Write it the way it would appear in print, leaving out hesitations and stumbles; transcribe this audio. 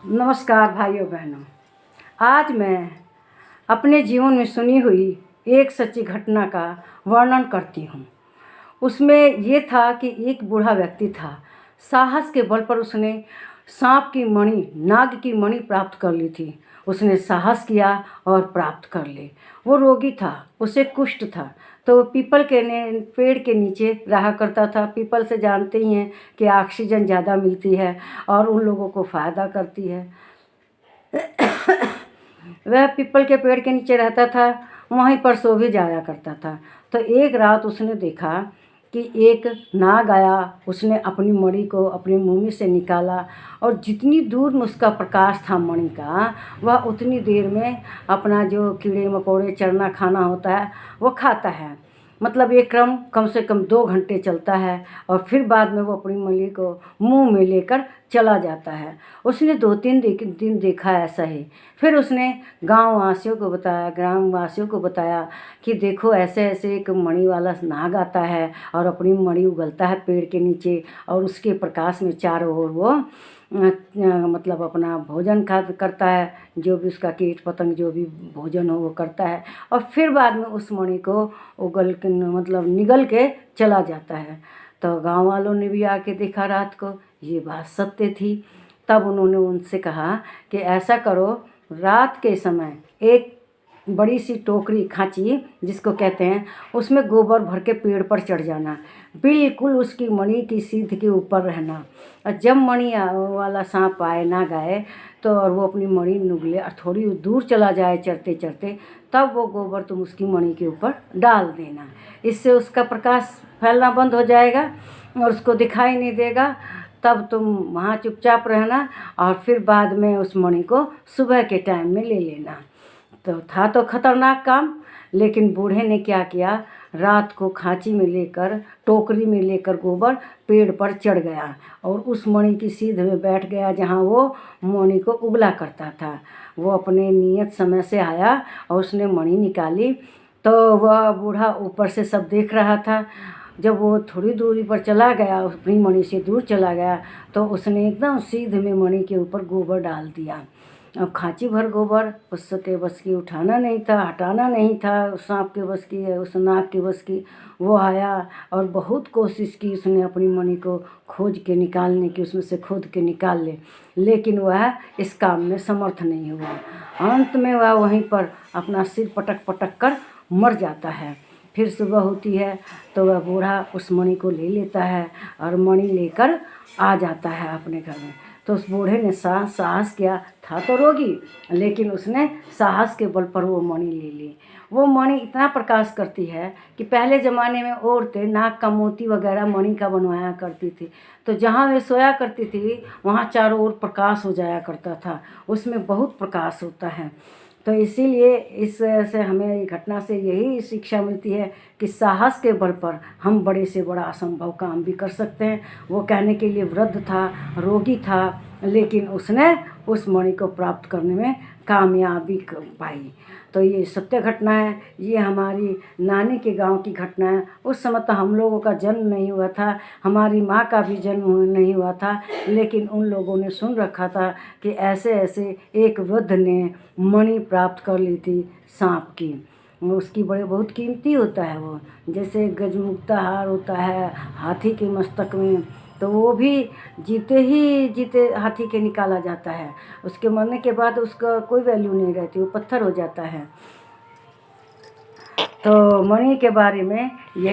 नमस्कार भाइयों बहनों। आज मैं अपने जीवन में सुनी हुई एक सच्ची घटना का वर्णन करती हूँ। उसमें ये था कि एक बूढ़ा व्यक्ति था। साहस के बल पर उसने सांप की मणि, नाग की मणि प्राप्त कर ली थी। उसने साहस किया और प्राप्त कर ली। वो रोगी था, उसे कुष्ठ था, तो पीपल के पेड़ के नीचे रहा करता था। पीपल से जानते ही हैं कि ऑक्सीजन ज़्यादा मिलती है और उन लोगों को फ़ायदा करती है। वह पीपल के पेड़ के नीचे रहता था, वहीं पर सो भी जाया करता था। तो एक रात उसने देखा कि एक नाग आया। उसने अपनी मणि को अपनी मुंह से निकाला और जितनी दूर में उसका प्रकाश था मणि का, वह उतनी देर में अपना जो कीड़े मकोड़े चरना खाना होता है वो खाता है। मतलब ये क्रम कम से कम 2 घंटे चलता है और फिर बाद में वो अपनी मणि को मुंह में लेकर चला जाता है। उसने 2-3 दिन देखा ऐसा ही। फिर उसने गांव वासियों को बताया, ग्रामवासियों को बताया कि देखो ऐसे ऐसे एक मणि वाला नाग आता है और अपनी मणि उगलता है पेड़ के नीचे और उसके प्रकाश में चारों ओर वो मतलब अपना भोजन करता है, जो भी उसका कीट पतंग जो भी भोजन हो वो करता है और फिर बाद में उस मणि को उगल के मतलब निगल के चला जाता है। तो गांव वालों ने भी आके देखा रात को, ये बात सत्य थी। तब उन्होंने उनसे कहा कि ऐसा करो, रात के समय एक बड़ी सी टोकरी खांची जिसको कहते हैं, उसमें गोबर भर के पेड़ पर चढ़ जाना, बिल्कुल उसकी मणि की सीध के ऊपर रहना और जब मणि वाला सांप आए ना गाए तो और वो अपनी मणि नुगले और थोड़ी दूर चला जाए चढ़ते चढ़ते, तब वो गोबर तुम उसकी मणि के ऊपर डाल देना। इससे उसका प्रकाश फैलना बंद हो जाएगा और उसको दिखाई नहीं देगा। तब तुम वहाँ चुपचाप रहना और फिर बाद में उस मणि को सुबह के टाइम में ले लेना। तो था तो खतरनाक काम, लेकिन बूढ़े ने क्या किया, रात को खांची में लेकर, टोकरी में लेकर गोबर पेड़ पर चढ़ गया और उस मणि की सीध में बैठ गया जहाँ वो मणि को उगला करता था। वो अपने नियत समय से आया और उसने मणि निकाली। तो वह बूढ़ा ऊपर से सब देख रहा था। जब वो थोड़ी दूरी पर चला गया, अपनी मणि से दूर चला गया, तो उसने एकदम सीध में मणि के ऊपर गोबर डाल दिया। अब खांची भर गोबर उसके बस की उठाना नहीं था, हटाना नहीं था, उस सांप के बस की, उस नाग के बस की। वो आया और बहुत कोशिश की उसने अपनी मणि को खोज के निकालने की, उसमें से खोद के निकाल ले, लेकिन वह इस काम में समर्थ नहीं हुआ। अंत में वह वहीं पर अपना सिर पटक पटक कर मर जाता है। फिर सुबह होती है तो वह बूढ़ा उस मणि को ले लेता है और मणि लेकर आ जाता है अपने घर में। तो उस बूढ़े ने साहस किया, था तो रोगी, लेकिन उसने साहस के बल पर वो मणि ले ली। वो मणि इतना प्रकाश करती है कि पहले ज़माने में औरतें नाक का मोती वगैरह मणि का बनवाया करती थी। तो जहाँ वे सोया करती थी वहाँ चारों ओर प्रकाश हो जाया करता था, उसमें बहुत प्रकाश होता है। तो इसीलिए इस से हमें घटना से यही शिक्षा मिलती है कि साहस के बल पर हम बड़े से बड़ा असंभव काम भी कर सकते हैं। वो कहने के लिए वृद्ध था, रोगी था, लेकिन उसने उस मणि को प्राप्त करने में कामयाबी पाई। तो ये सत्य घटना है, ये हमारी नानी के गांव की घटना है। उस समय तो हम लोगों का जन्म नहीं हुआ था, हमारी माँ का भी जन्म नहीं हुआ था, लेकिन उन लोगों ने सुन रखा था कि ऐसे ऐसे एक वृद्ध ने मणि प्राप्त कर ली थी सांप की। उसकी बड़े बहुत कीमती होता है वो, जैसे गजमुक्ता हार होता है हाथी के मस्तक में, तो वो भी जीते ही जीते हाथी के निकाला जाता है। उसके मरने के बाद उसका कोई वैल्यू नहीं रहती, वो पत्थर हो जाता है। तो मणि के बारे में ये